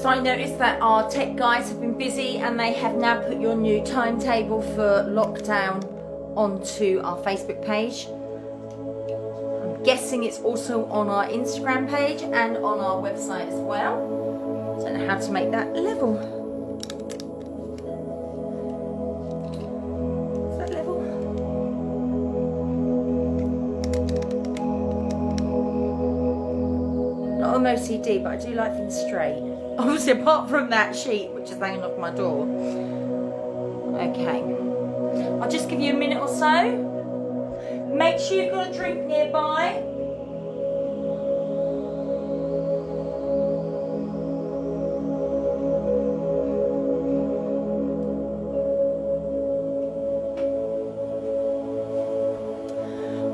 So I noticed that our tech guys have been busy and they have now put your new timetable for lockdown onto our Facebook page. I'm guessing it's also on our Instagram page and on our website as well. Don't know how to make that level. Is that level? Not on OCD, but I do like things straight. Obviously, apart from that sheet, which is hanging off my door. Okay. I'll just give you a minute or so. Make sure you've got a drink nearby.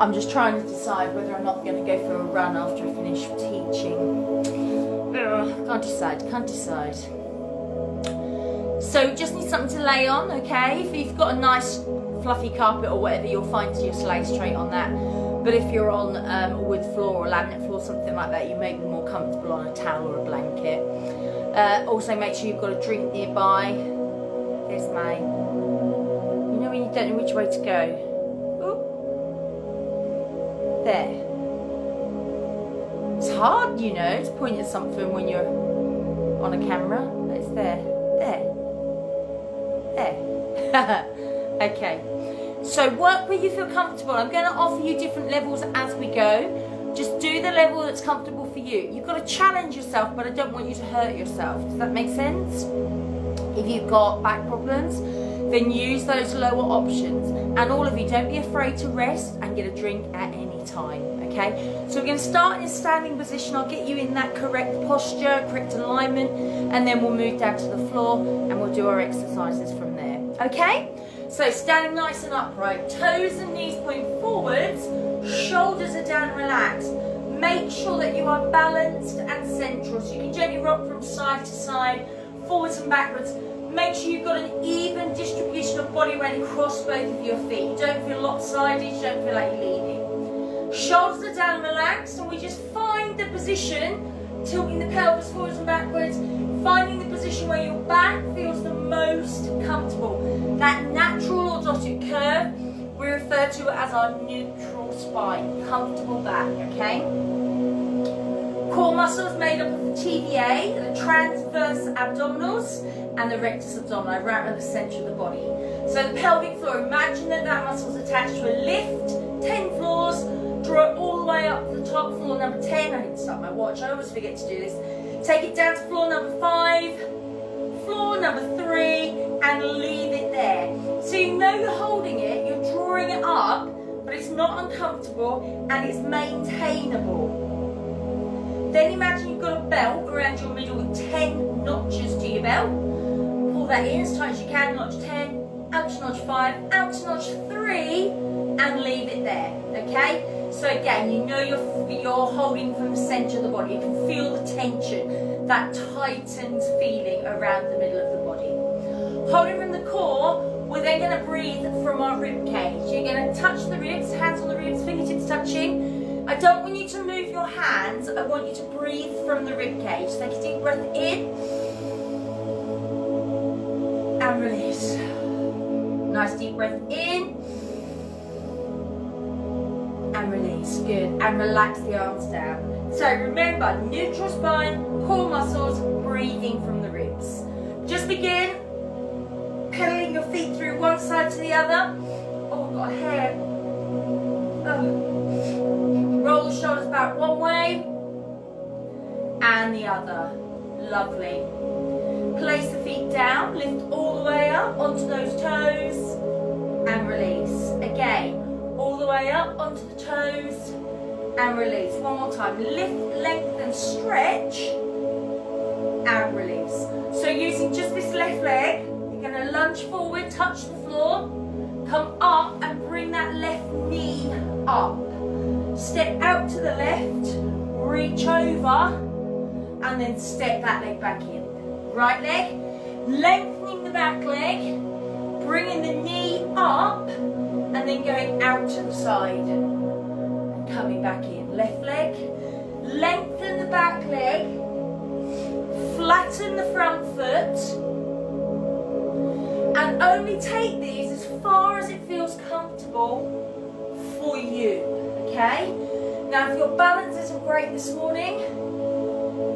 I'm just trying to decide whether I'm not going to go for a run after I finish teaching. Ugh, can't decide. So just need something to lay on, okay? If you've got a nice fluffy carpet or whatever, you'll find you'll lay straight on that. But if you're on a wood floor or laminate floor, something like that, you may be more comfortable on a towel or a blanket. Also make sure you've got a drink nearby. There's May. You know when you don't know which way to go? Ooh. There. It's hard, you know, to point at something when you're on a camera. It's there. Okay. So work where you feel comfortable. I'm going to offer you different levels as we go. Just do the level that's comfortable for you. You've got to challenge yourself, but I don't want you to hurt yourself. Does that make sense? If you've got back problems, then use those lower options. And all of you, don't be afraid to rest and get a drink at any time. Okay, so we're going to start in a standing position. I'll get you in that correct posture, correct alignment, and then we'll move down to the floor and we'll do our exercises from there. Okay, so standing nice and upright, toes and knees point forwards, shoulders are down and relaxed. Make sure that you are balanced and central, so you can gently rock from side to side, forwards and backwards. Make sure you've got an even distribution of body weight across both of your feet. You don't feel lopsided, you don't feel like you're leaning. Shoulders are down and relaxed, and we just find the position, tilting the pelvis forwards and backwards, finding the position where your back feels the most comfortable. That natural orthotic curve, we refer to it as our neutral spine, comfortable back, okay? Core muscles made up of the TVA, the transverse abdominals, and the rectus abdominis, right at the centre of the body. So the pelvic floor, imagine that muscle is attached to a lift, 10 floors, draw it all the way up to the top, floor number 10. I didn't start my watch, I always forget to do this. Take it down to floor number 5, floor number 3, and leave it there. So you know you're holding it, you're drawing it up, but it's not uncomfortable and it's maintainable. Then imagine you've got a belt around your middle with 10 notches to your belt. Pull that in as tight as you can, notch 10, out to notch 5, out to notch 3, and leave it there, okay? So again, you know you're holding from the centre of the body. You can feel the tension, that tightened feeling around the middle of the body. Holding from the core, we're then going to breathe from our rib cage. You're going to touch the ribs, hands on the ribs, fingertips touching. I don't want you to move your hands, I want you to breathe from the rib cage. Take a deep breath in and release. Nice deep breath in and release. Good. And relax the arms down. So remember, neutral spine, core muscles, breathing from the ribs. Just begin pedaling your feet through one side to the other. Oh, I've got a hair. Oh. Roll the shoulders back one way and the other. Lovely. Place the feet down, lift all the way up onto those toes and release. Again, all the way up onto the toes and release. One more time. Lift, lengthen, stretch and release. So using just this left leg, you're going to lunge forward, touch the floor, come up and bring that left knee up. Step out to the left, reach over, and then step that leg back in. Right leg, lengthening the back leg, bringing the knee up, and then going out to the side, and coming back in. Left leg, lengthen the back leg, Flatten the front foot. And only take these as far as it feels comfortable for you, okay? Now, if your balance isn't great this morning,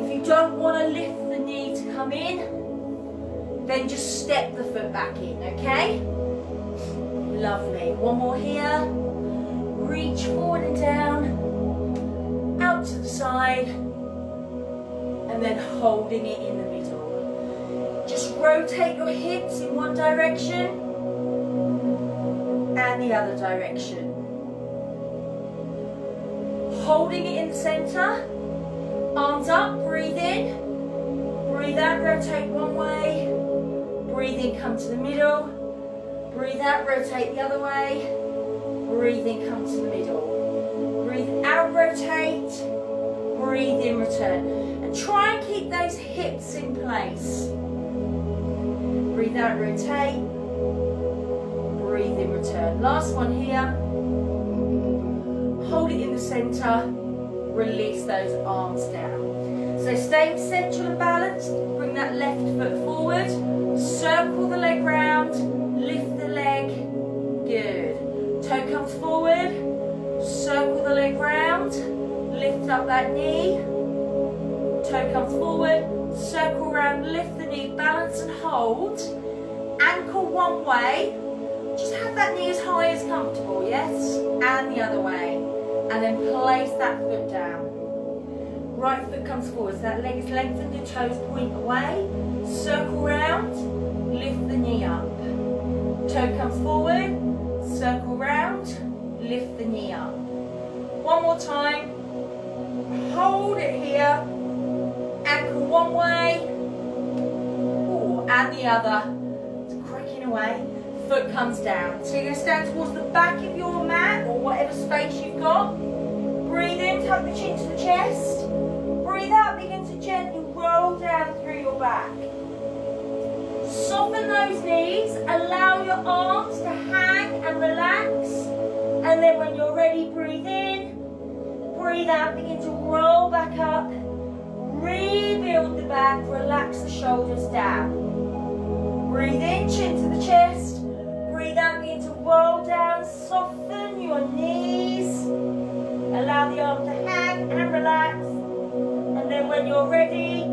if you don't want to lift the knee to come in, then just step the foot back in, okay? Lovely. One more here. Reach forward and down, out to the side, and then holding it in the middle. Just rotate your hips in one direction and the other direction. Holding it in the center, arms up, breathe in, breathe out, rotate one way, breathe in, come to the middle, breathe out, rotate the other way, breathe in, come to the middle, breathe out, rotate, breathe in, return. And try and keep those hips in place. Breathe out, rotate, breathe in, return. Last one here. Hold it in the center, release those arms down. So staying central and balanced, bring that left foot forward, circle the leg round, lift the leg, good. Toe comes forward, circle the leg round, lift up that knee, toe comes forward, circle round, lift the knee, balance and hold, ankle one way, just have that knee as high as comfortable, yes, and the other way, and then place that foot down. Right foot comes forward, so that leg is lengthened, your toes point away, circle round, lift the knee up, toe comes forward, circle round, lift the knee up. One more time, hold it here, ankle one way, and the other, it's cracking away, foot comes down. So you're going to stand towards the back of your mat, or whatever space you've got. Breathe in, tuck the chin to the chest, breathe out, begin to gently roll down through your back. Soften those knees, allow your arms to hang and relax, and then when you're ready, breathe in, breathe out, begin to roll back up, rebuild the back, relax the shoulders down. Breathe in, chin to the chest, breathe out, begin to roll down, soften your knees, allow the arm to hang and relax, and then when you're ready,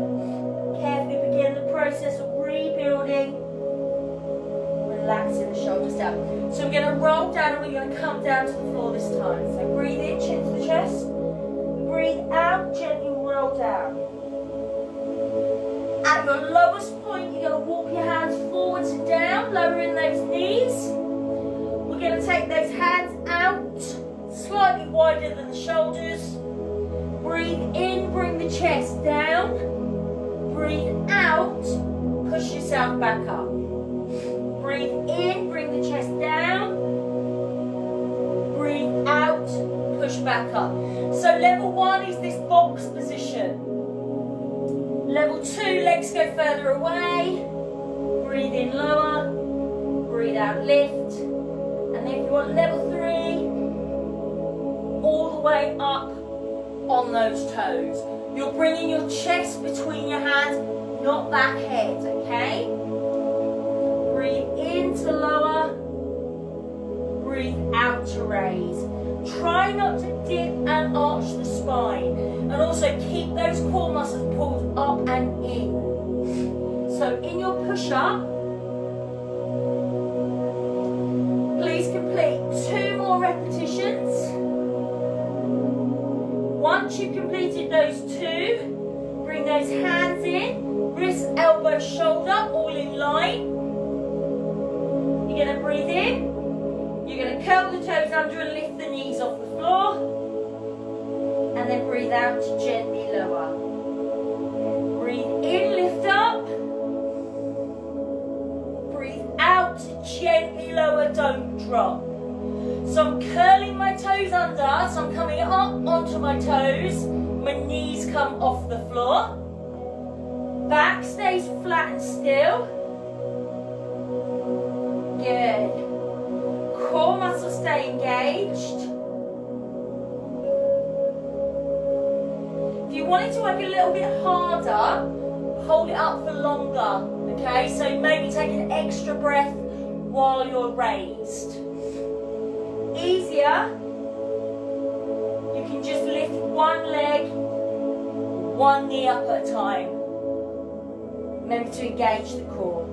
carefully begin the process of rebuilding, relaxing the shoulders down. So we're going to roll down and we're going to come down to the floor this time. So breathe in, chin to the chest, breathe out, gently roll down. At your lowest point, you're going to walk your hands forwards and down, lowering those knees. We're going to take those hands out, slightly wider than the shoulders. Breathe in, bring the chest down. Breathe out, push yourself back up. Breathe in, bring the chest down. Breathe out, push back up. So level one is this box position. Level two, legs go further away. Breathe in lower, breathe out, lift. And then if you want level three, all the way up on those toes. You're bringing your chest between your hands, not back head, okay? Breathe in to lower, breathe out to raise. Try not to dip and arch the spine. And also keep those core muscles pulled up and in. So in your push-up, please complete 2 more repetitions. Once you've completed those 2, bring those hands in, wrist, elbow, shoulder, all in line. You're going to breathe in, you're going to curl the toes under and lift the knees off the floor, and then breathe out, gently lower. Breathe in, lift up, breathe out, gently lower, don't drop. So I'm curling my toes under, so I'm coming up onto my toes, my knees come off the floor, back stays flat and still, good, core muscles stay engaged. If you want it to work a little bit harder, hold it up for longer, okay? So maybe take an extra breath while you're raised. Easier, you can just lift one leg, one knee up at a time. Remember to engage the core.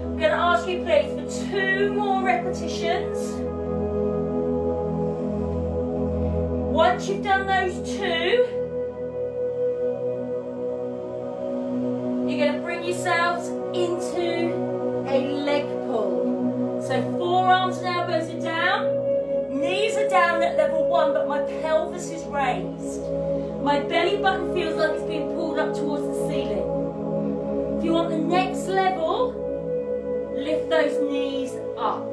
I'm going to ask you please for 2 more repetitions. Once you've done those 2, you're going to bring yourselves into a leg pull. So forearms and elbows are down, knees are down at level 1, but my pelvis is raised. My belly button feels like it's being pulled up towards the ceiling. If you want the next level, lift those knees up.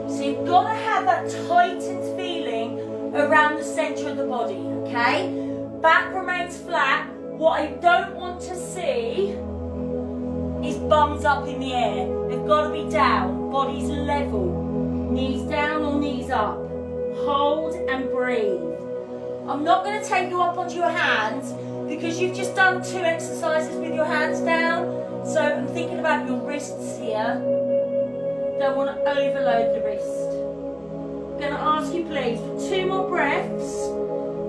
So you've got to have that tightened feeling around the centre of the body, okay? Back remains flat. What I don't want to see is bums up in the air. They've got to be down, body's level. Knees down or knees up. Hold and breathe. I'm not going to take you up onto your hands because you've just done 2 exercises with your hands down. So I'm thinking about your wrists here. Don't want to overload the wrist. I'm going to ask you please for 2 more breaths.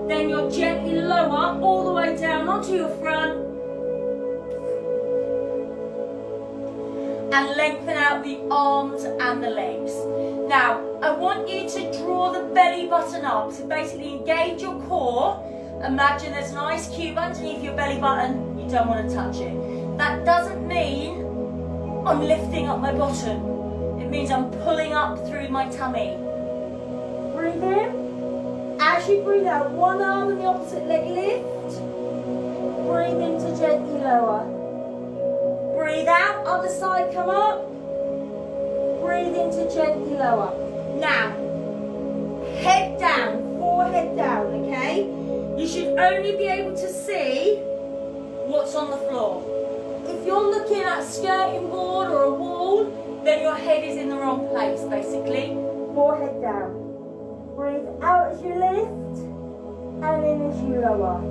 Then you'll gently lower all the way down onto your front. And lengthen out the arms and the legs. Now, I want you to draw the belly button up. So basically engage your core. Imagine there's an ice cube underneath your belly button. You don't want to touch it. That doesn't mean I'm lifting up my bottom. It means I'm pulling up through my tummy. Breathe in. As you breathe out, one arm and the opposite leg lift. Breathe in to gently lower. Breathe out, other side come up. Breathe in to gently lower. Now, head down, forehead down, okay? You should only be able to see what's on the floor. If you're looking at a skirting board or a wall, then your head is in the wrong place, basically. Forehead down. Breathe out as you lift, and in as you lower.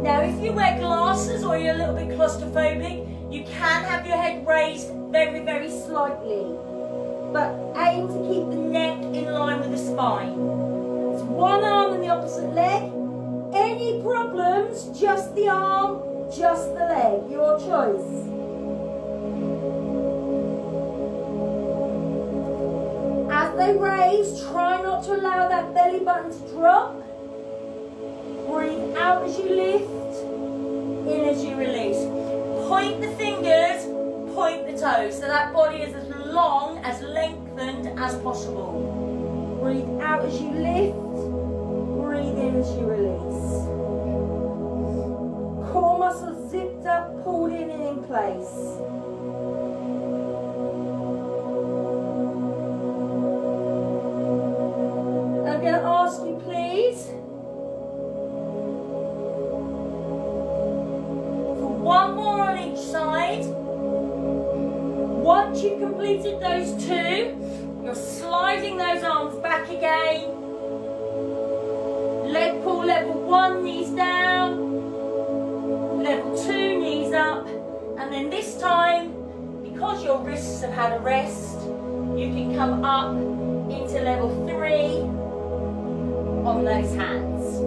Now, if you wear glasses or you're a little bit claustrophobic, you can have your head raised very, very slightly. But aim to keep the neck in line with the spine. It's one arm and the opposite leg. Any problems, just the arm, just the leg, your choice. As they raise, try not to allow that belly button to drop. Breathe out as you lift, in as you release. Point the fingers, point the toes, so that body is as long, as lengthened as possible. Breathe out as you lift, breathe in as you release. Core muscles zipped up, pulled in and in place. I'm going to ask you please for 1 more on each side. Once you've completed those 2, you're sliding those arms back again. Leg pull, level 1, knees down. Level 2, knees up. And then this time, because your wrists have had a rest, you can come up into level 3 on those hands.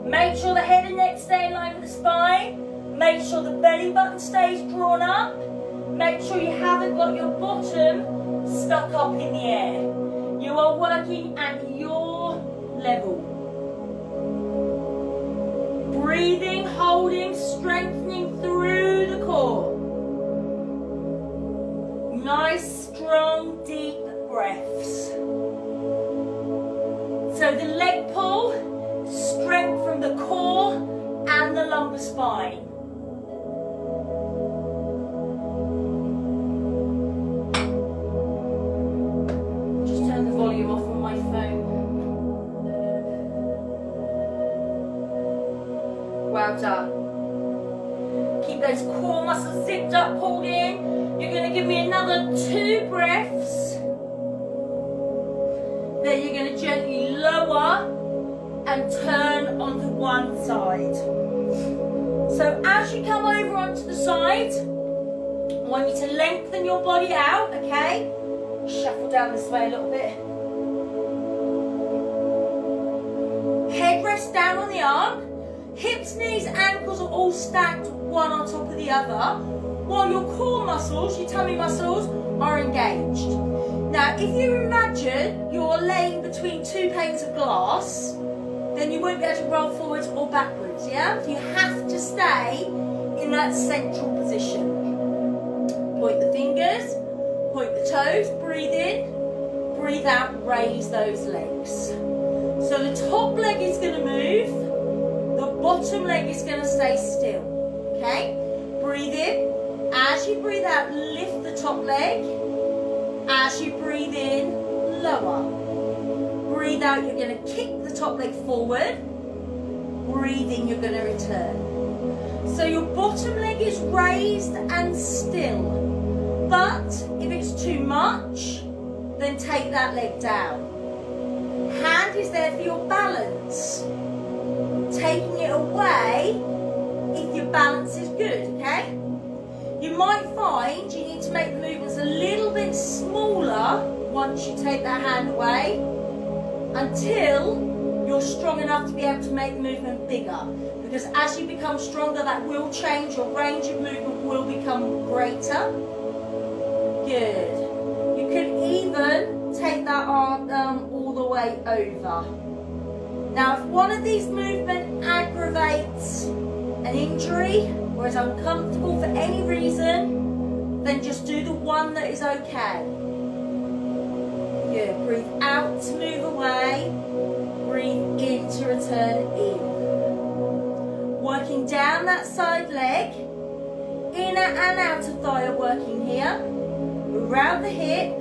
Make sure the head and neck stay in line with the spine. Make sure the belly button stays drawn up. Make sure you haven't got your bottom stuck up in the air. You are working at your level. Breathing, holding, strengthening through the core. Nice, strong, deep breaths. So the leg pull, strength from the core and the lumbar spine. Well done. Keep those core muscles zipped up, pulled in. You're going to give me another 2 breaths. Then you're going to gently lower and turn onto one side. So as you come over onto the side, I want you to lengthen your body out, okay? Shuffle down this way a little bit. Head rests down on the arm. Hips, knees, ankles are all stacked one on top of the other, while your core muscles, your tummy muscles, are engaged. Now, if you imagine you're laying between two panes of glass, then you won't be able to roll forwards or backwards, yeah? You have to stay in that central position. Point the fingers, point the toes, breathe in, breathe out, raise those legs. So the top leg is going to move, the bottom leg is going to stay still, okay? Breathe in. As you breathe out, lift the top leg. As you breathe in, lower. Breathe out, you're going to kick the top leg forward. Breathe in, you're going to return. So your bottom leg is raised and still. But if it's too much, then take that leg down. Hand is there for your balance. Taking it away if your balance is good, okay? You might find you need to make the movements a little bit smaller once you take that hand away until you're strong enough to be able to make the movement bigger. Because as you become stronger, that will change. Your range of movement will become greater. Good. You can even take that arm all the way over. Now, if one of these movements aggravates an injury or is uncomfortable for any reason, then just do the one that is okay. Good. Breathe out to move away. Breathe in to return in. Working down that side leg. Inner and outer thigh are working here. Around the hip,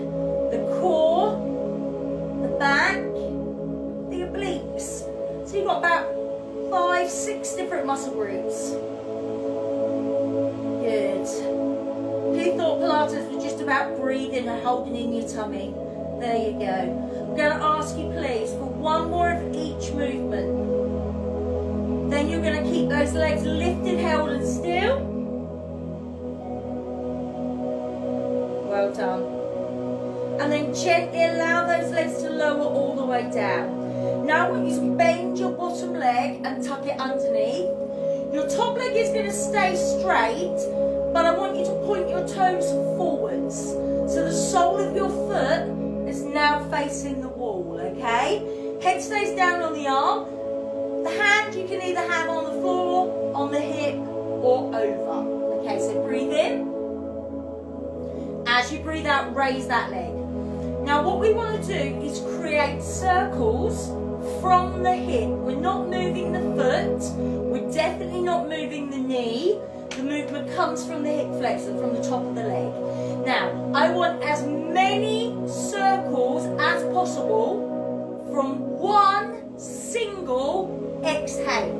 the core, the back, the obliques. So you've got about 5, 6 different muscle groups. Good. Who thought Pilates was just about breathing and holding in your tummy? There you go. I'm going to ask you please for one more of each movement. Then you're going to keep those legs lifted, held and still. Well done. And then gently allow those legs to lower all the way down. Now I want you to bend your bottom leg and tuck it underneath. Your top leg is going to stay straight, but I want you to point your toes forwards. So the sole of your foot is now facing the wall, okay? Head stays down on the arm. The hand you can either have on the floor, on the hip, or over. Okay, so breathe in. As you breathe out, raise that leg. Now what we want to do is create circles from the hip. We're not moving the foot. We're definitely not moving the knee. The movement comes from the hip flexor, from the top of the leg. Now, I want as many circles as possible from one single exhale.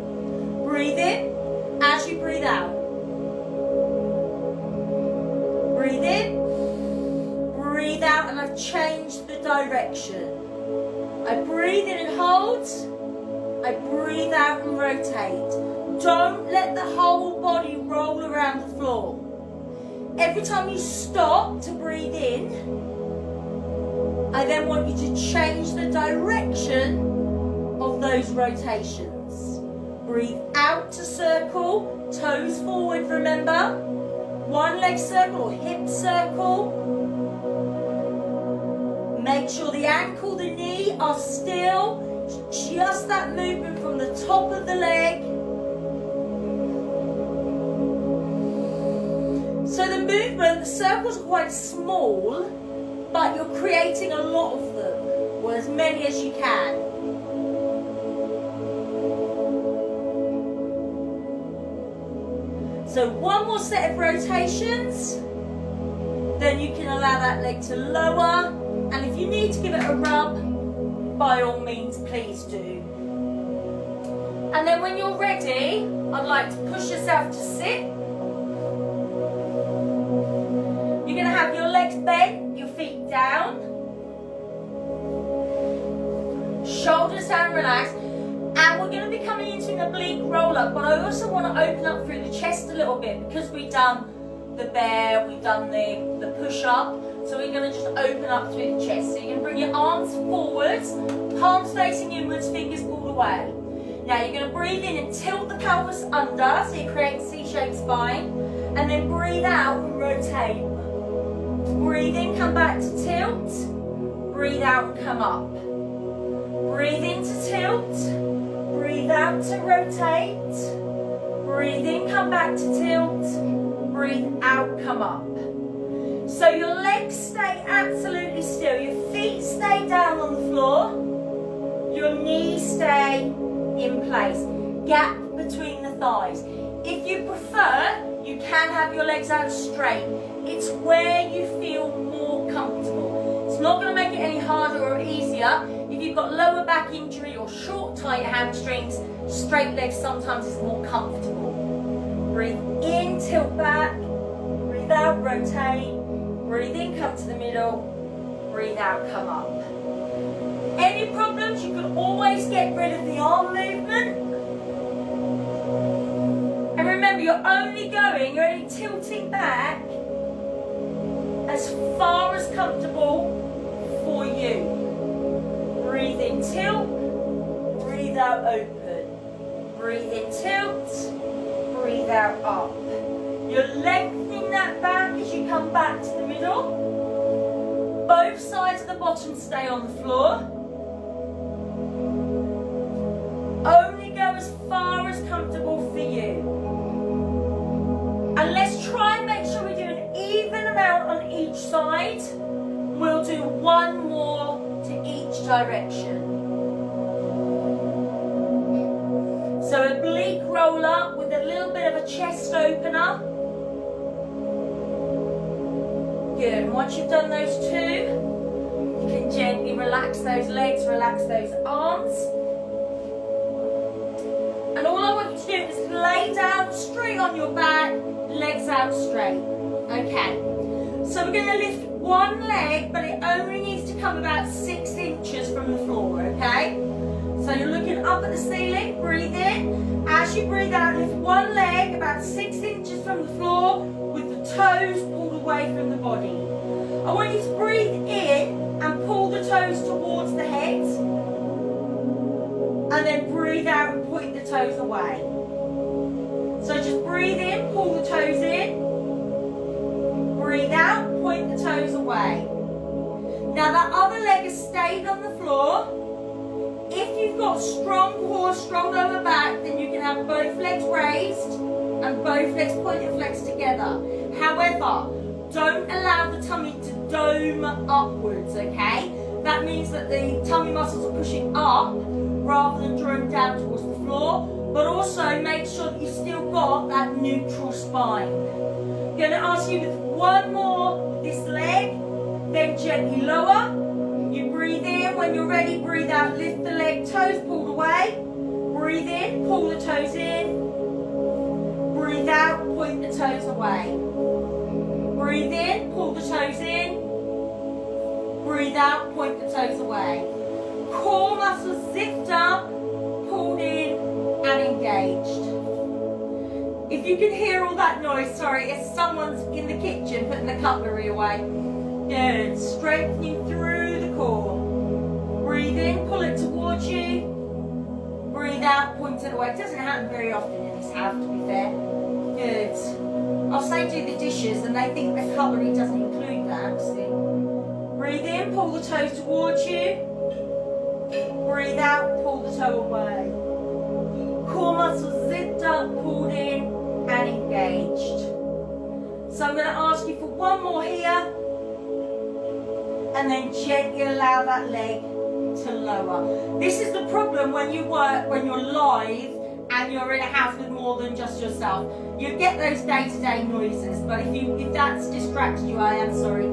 Breathe in as you breathe out. Breathe in. Breathe out, and I've changed the direction. I breathe in and hold. I breathe out and rotate. Don't let the whole body roll around the floor. Every time you stop to breathe in, I then want you to change the direction of those rotations. Breathe out to circle, toes forward, remember. One leg circle or hip circle. Make sure the ankle, the knee are still. Just that movement from the top of the leg. So the movement, the circles are quite small, but you're creating a lot of them, or as many as you can. So one more set of rotations, then you can allow that leg to lower, and if you need to give it a rub, by all means, please do. And then when you're ready, I'd like to push yourself to sit. You're going to have your legs bent, your feet down, shoulders down, relaxed. And we're going to be coming into an oblique roll up, but I also want to open up through the chest a little bit because we've done the bear, we've done the push up. So we're going to just open up through the chest. So you're going to bring your arms forwards, palms facing inwards, fingers pulled away. Now you're going to breathe in and tilt the pelvis under, so you create a C-shaped spine. And then breathe out and rotate. Breathe in, come back to tilt. Breathe out and come up. Breathe in to tilt. Breathe out to rotate. Breathe in, come back to tilt. Breathe out, come up. So your legs stay absolutely still. Your feet stay down on the floor. Your knees stay in place. Gap between the thighs. If you prefer, you can have your legs out straight. It's where you feel more comfortable. It's not going to make it any harder or easier. If you've got lower back injury or short, tight hamstrings, straight legs sometimes is more comfortable. Breathe in, tilt back. Breathe out, rotate. Breathe in, come to the middle. Breathe out, come up. Any problems, you can always get rid of the arm movement. And remember, you're only tilting back as far as comfortable for you. Breathe in, tilt. Breathe out, open. Breathe in, tilt. Breathe out, up. You're lengthening that back as you come back to the middle. Both sides of the bottom stay on the floor. Only go as far as comfortable for you. And let's try and make sure we do an even amount on each side. We'll do one more to each direction. So oblique roll up with a little bit of a chest opener. Good, and once you've done those two, you can gently relax those legs, relax those arms. And all I want you to do is lay down straight on your back, legs out straight. Okay, so we're going to lift one leg, but it only needs to come about 6 inches from the floor, okay? So you're looking up at the ceiling, breathe in. As you breathe out, lift one leg about 6 inches from the floor with the toes pulled away from the body. I want you to breathe in and pull the toes towards the head. And then breathe out and point the toes away. So just breathe in, pull the toes in. Breathe out, point the toes away. Now that other leg has stayed on the floor. If you've got strong core, strong lower back, then you can have both legs raised and both legs pointed flexed together. However, don't allow the tummy to dome upwards, okay? That means that the tummy muscles are pushing up rather than drawing down towards the floor, but also make sure that you've still got that neutral spine. I'm going to ask you with one more with this leg, then gently lower. You breathe in, when you're ready, breathe out, lift the leg, toes pulled away. Breathe in, pull the toes in. Breathe out, point the toes away. Breathe in, pull the toes in. Breathe out, point the toes away. Core muscles zipped up, pulled in and engaged. If you can hear all that noise, sorry, it's someone's in the kitchen putting the cutlery away. Good, strengthening through the core. Breathe in, pull it towards you. Breathe out, point it away. It doesn't happen very often in this house, to be fair. Good. I'll say do the dishes and they think the cutlery doesn't include that, see. Breathe in, pull the toes towards you. Breathe out, pull the toe away. Core muscles zipped up, pulled in and engaged. So I'm going to ask you for one more here. And then gently allow that leg to lower. This is the problem when you work, when you're live and you're in a house with more than just yourself. You get those day-to-day noises, but if that's distracted you, I am sorry.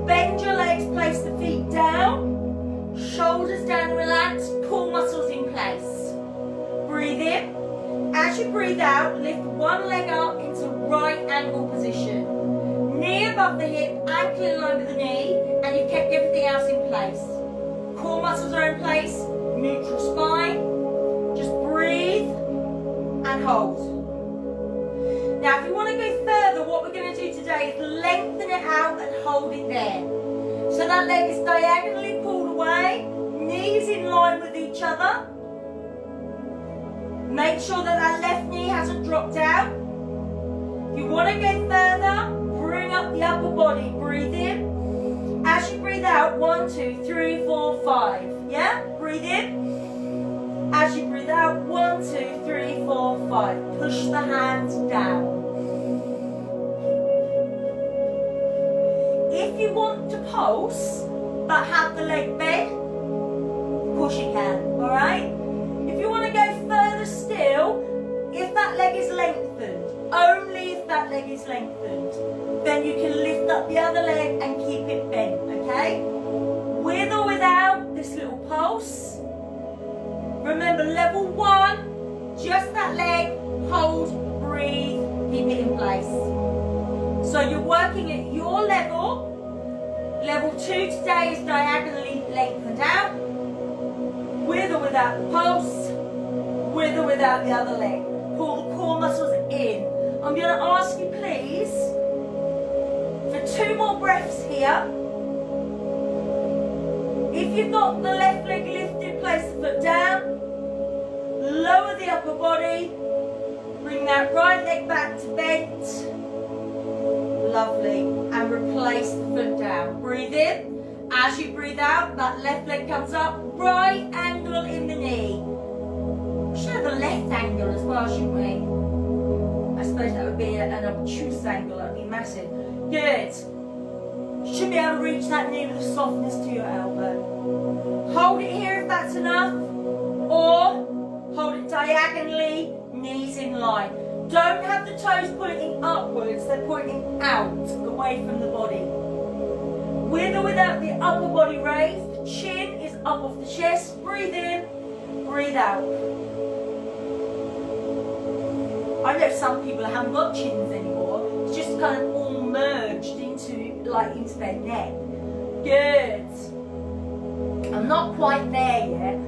Bend your legs, place the feet down, shoulders down and relax, core muscles in place. Breathe in. As you breathe out, lift one leg up into right angle position. Knee above the hip, ankle in line with the knee, and you've kept everything else in place. Core muscles are in place, neutral spine. Just hold. Now if you want to go further, what we're going to do today is lengthen it out and hold it there. So that leg is diagonally pulled away, knees in line with each other. Make sure that that left knee hasn't dropped out. If you want to go further, bring up the upper body, breathe in. As you breathe out, 1, 2, 3, 4, 5. Yeah? Breathe in. As you breathe out, 1, 2, 3, 4, 5. Push the hands down. If you want to pulse, but have the leg bent, of course you can, alright? If you want to go further still, if that leg is lengthened, only if that leg is lengthened, then you can lift up the other leg and keep it bent, okay? With or without this little pulse. Remember, level 1, just that leg, hold, breathe, keep it in place. So you're working at your level. Level 2 today is diagonally lengthened out. With or without the pulse, with or without the other leg. Pull the core muscles in. I'm going to ask you please, for 2 more breaths here. If you've got the left leg lifted, place the foot down. Lower the upper body. Bring that right leg back to bent. Lovely. And replace the foot down. Breathe in. As you breathe out, that left leg comes up. Right angle in the knee. We should have a left angle as well, shouldn't we? I suppose that would be an obtuse angle. That would be massive. Good. You should be able to reach that knee with a softness to your elbow. Hold it here if that's enough. Or hold it diagonally, knees in line. Don't have the toes pointing upwards, they're pointing out, away from the body. With or without the upper body raised, the chin is up off the chest. Breathe in, breathe out. I know some people haven't got chins anymore. It's just kind of all merged into their neck. Good. I'm not quite there yet.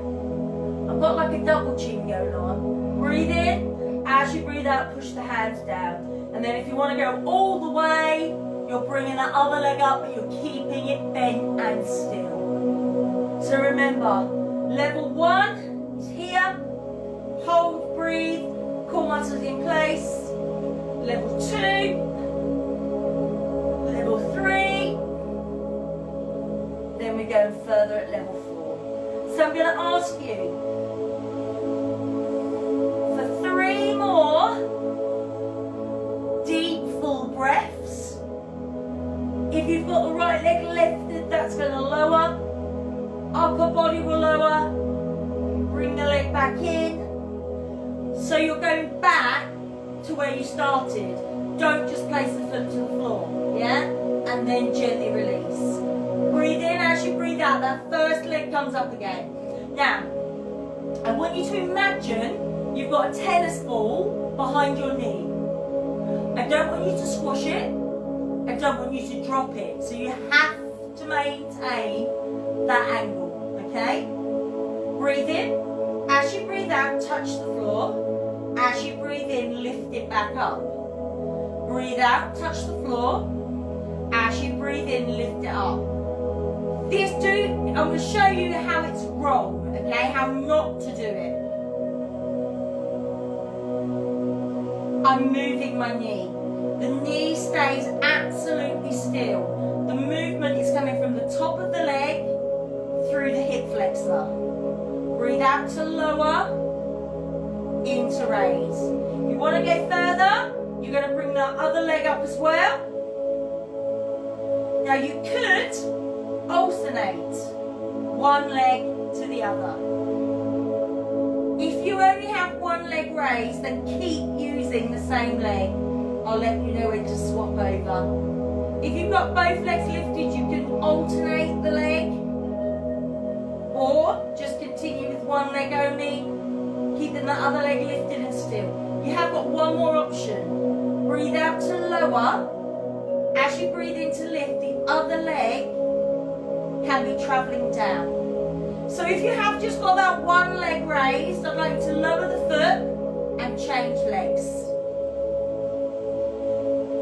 I've got like a double chin going on. Breathe in. As you breathe out, push the hands down. And then if you want to go all the way, you're bringing that other leg up, but you're keeping it bent and still. So remember, level 1 is here. Hold, breathe, core muscles in place. Level 2. Level 3. Then we're going further at level 4. So I'm going to ask you, more deep full breaths. If you've got the right leg lifted, that's going to lower. Upper body will lower. Bring the leg back in. So you're going back to where you started. Don't just place the foot to the floor, yeah? And then gently release. Breathe in. As you breathe out, that first leg comes up again. Now, I want you to imagine you've got a tennis ball behind your knee. I don't want you to squash it. I don't want you to drop it. So you have to maintain that angle, okay? Breathe in. As you breathe out, touch the floor. As you breathe in, lift it back up. Breathe out, touch the floor. As you breathe in, lift it up. I'm going to show you how it's wrong, okay? How not to do it. I'm moving my knee. The knee stays absolutely still. The movement is coming from the top of the leg through the hip flexor. Breathe out to lower, in to raise. If you want to go further, you're going to bring that other leg up as well. Now you could alternate one leg to the other. If you only have one leg raised, then keep using the same leg. I'll let you know when to swap over. If you've got both legs lifted, you can alternate the leg. Or just continue with one leg only, keeping the other leg lifted and still. You have got one more option. Breathe out to lower. As you breathe in to lift, the other leg can be travelling down. So if you have just got that one leg raised, I'd like you to lower the foot and and change legs.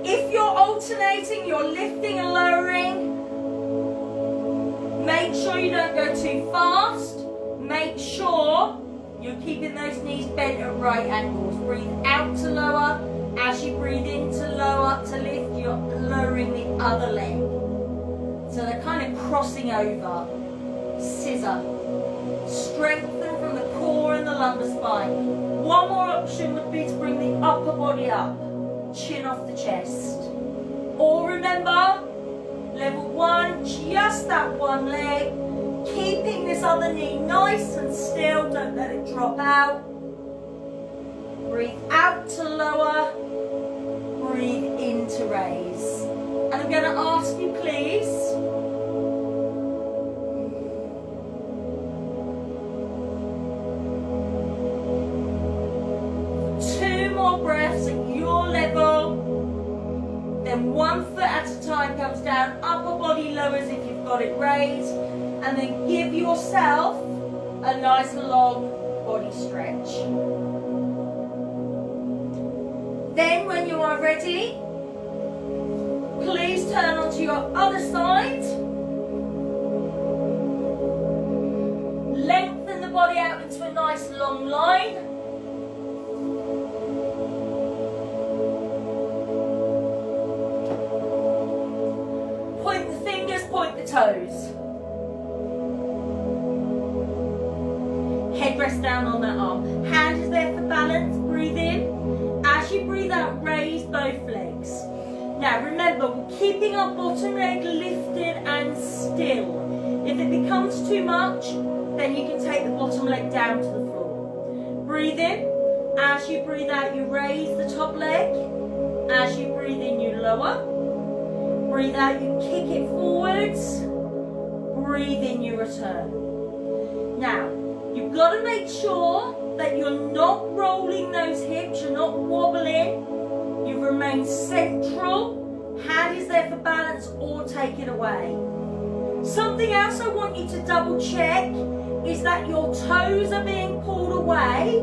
If you're alternating, you're lifting and lowering, make sure you don't go too fast. Make sure you're keeping those knees bent at right angles. Breathe out to lower. As you breathe in to lower, to lift, you're lowering the other leg. So they're kind of crossing over. Scissor. Strengthen from the core and the lumbar spine. One more option would be to bring the upper body up. Chin off the chest. Or remember, level 1, just that one leg. Keeping this other knee nice and still, don't let it drop out. Breathe out to lower, breathe in to raise. And I'm going to ask you please, two more breaths at your level, then 1 foot at a time comes down, upper body lowers if you've got it raised, and then give yourself a nice long body stretch. Then when you are ready, please turn onto your other side. Lengthen the body out into a nice long line. Point the fingers, point the toes. Head rests down on that arm. Hand is there for balance. Breathe in. As you breathe out, raise both legs. Now remember, we're keeping our bottom leg lifted and still. If it becomes too much, then you can take the bottom leg down to the floor. Breathe in. As you breathe out, you raise the top leg. As you breathe in, you lower. Breathe out, you kick it forwards. Breathe in, you return. Now, you've got to make sure that you're not rolling those hips, you're not wobbling, you remain central, hand is there for balance or take it away. Something else I want you to double check is that your toes are being pulled away,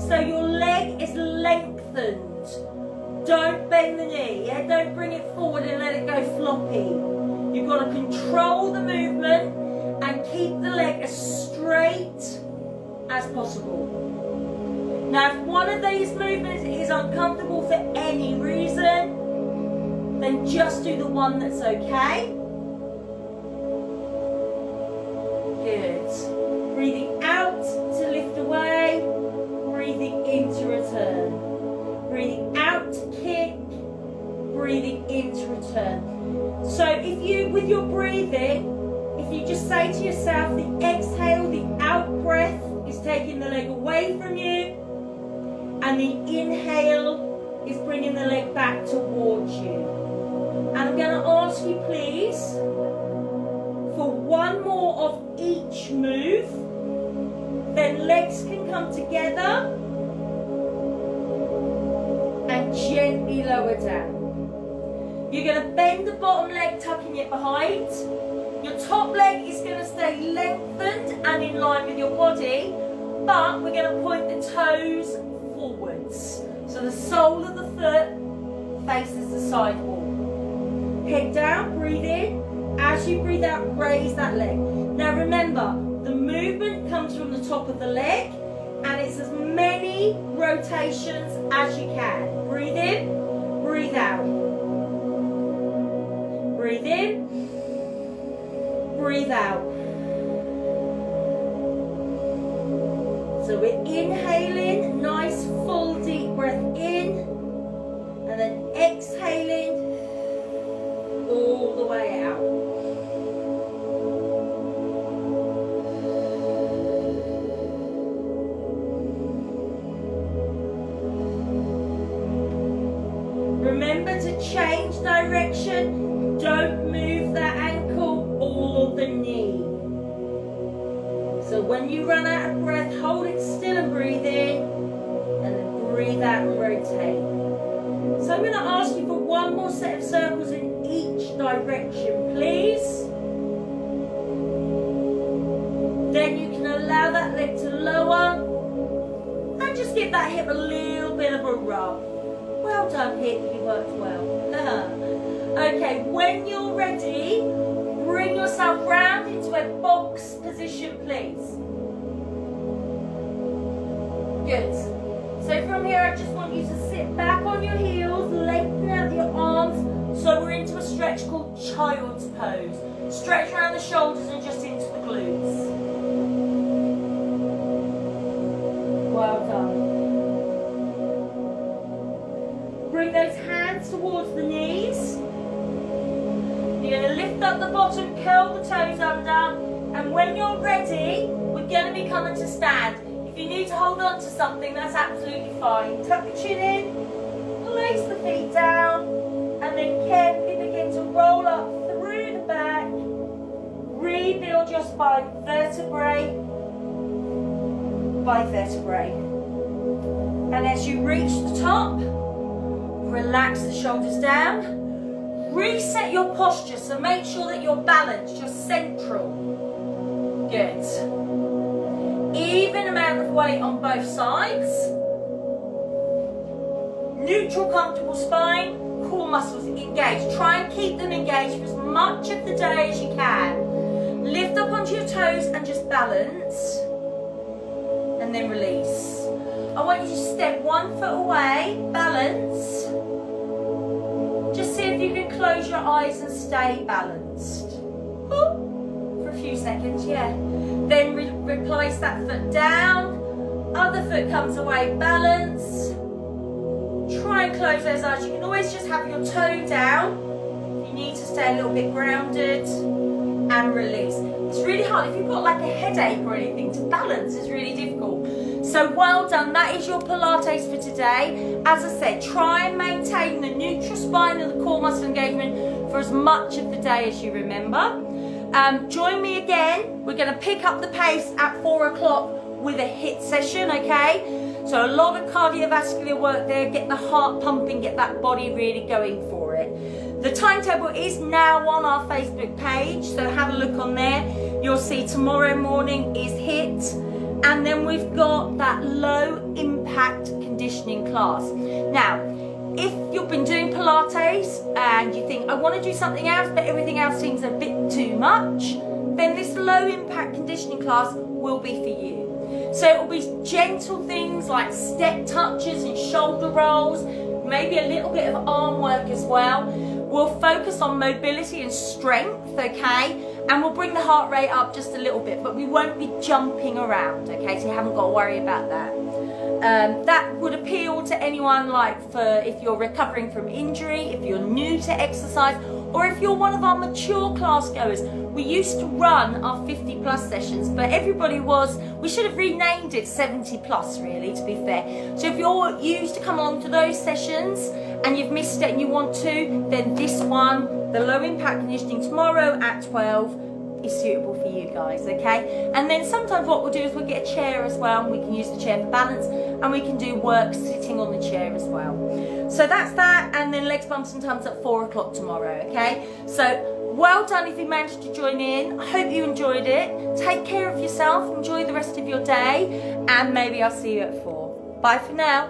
so your leg is lengthened. Don't bend the knee, yeah? Don't bring it forward and let it go floppy. You've got to control the movement and keep the leg as straight as possible. Now, if one of these movements is uncomfortable for any reason, then just do the one that's okay. Good. Breathing out to lift away, breathing in to return. Breathing out to kick, breathing in to return. So if you, with your breathing, if you just say to yourself, the exhale, the out breath is taking the leg away from you, and the inhale is bringing the leg back towards you. And I'm going to ask you please for one more of each move, then legs can come together and gently lower down. You're going to bend the bottom leg, tucking it behind. Your top leg is going to stay lengthened and in line with your body, but we're going to point the toes forwards. So the sole of the foot faces the side wall. Head down, breathe in. As you breathe out, raise that leg. Now remember, the movement comes from the top of the leg, and it's as many rotations as you can. Breathe in, breathe out. Breathe in, breathe out. So we're inhaling, nice full deep breath in, and then exhaling all the way out. Remember to change direction. Don't move the ankle or the knee. So when you run out of breath, hold it still and breathe in, and then breathe out and rotate. So I'm going to ask you for one more set of circles in each direction, please. Then you can allow that leg to lower and just just give that hip a little bit of a rub. Well done, hip, you worked well. Okay, when you're ready, bring yourself round into a box position, please. Good. So from here, I just want you to sit back on your heels, lengthen out your arms. So we're into a stretch called child's pose. Stretch around the shoulders and just into the glutes. Well done. Bring those hands towards the knees. You're going to lift up the bottom, curl the toes under, and when you're ready, we're going to be coming to stand. If you need to hold on to something, that's absolutely fine. Tuck the chin in, place the feet down, and then carefully begin to roll up through the back. Rebuild your spine vertebrae by vertebrae. And as you reach the top, relax the shoulders down. Reset your posture, so make sure that you're balanced, you're central. Good. Even amount of weight on both sides. Neutral, comfortable spine, core muscles engaged. Try and keep them engaged for as much of the day as you can. Lift up onto your toes and just balance. And then release. I want you to step 1 foot away, balance. Just see if you can close your eyes and stay balanced. Ooh, for a few seconds, yeah. Then replace that foot down. Other foot comes away, balance. Try and close those eyes. You can always just have your toe down. You need to stay a little bit grounded. And release. It's really hard. If you've got like a headache or anything, to balance is really difficult. So well done. That is your Pilates for today. As I said, try and maintain the neutral spine and the core muscle engagement for as much of the day as you remember. Join me again. We're going to pick up the pace at 4 o'clock with a HIIT session, okay? So a lot of cardiovascular work there. Get the heart pumping, get that body really going for it. The timetable is now on our Facebook page, so have a look on there. You'll see tomorrow morning is HIIT, and then we've got that low impact conditioning class. Now, if you've been doing Pilates and you think, I want to do something else, but everything else seems a bit too much, then this low impact conditioning class will be for you. So it will be gentle things like step touches and shoulder rolls, maybe a little bit of arm work as well. We'll focus on mobility and strength, okay? And we'll bring the heart rate up just a little bit, but we won't be jumping around, okay? So you haven't got to worry about that. That would appeal to anyone, like for if you're recovering from injury, if you're new to exercise, or if you're one of our mature class goers. We used to run our 50 plus sessions, but we should have renamed it 70 plus really, to be fair. So if you're used to come along to those sessions and you've missed it and you want to, then this one, the low impact conditioning tomorrow at 12, is suitable for you guys, okay? And then sometimes what we'll do is we'll get a chair as well, and we can use the chair for balance, and we can do work sitting on the chair as well. So that's that, and then legs, bumps and tums at 4 o'clock tomorrow, okay? So well done if you managed to join in. I hope you enjoyed it. Take care of yourself, enjoy the rest of your day, and maybe I'll see you at 4. Bye for now.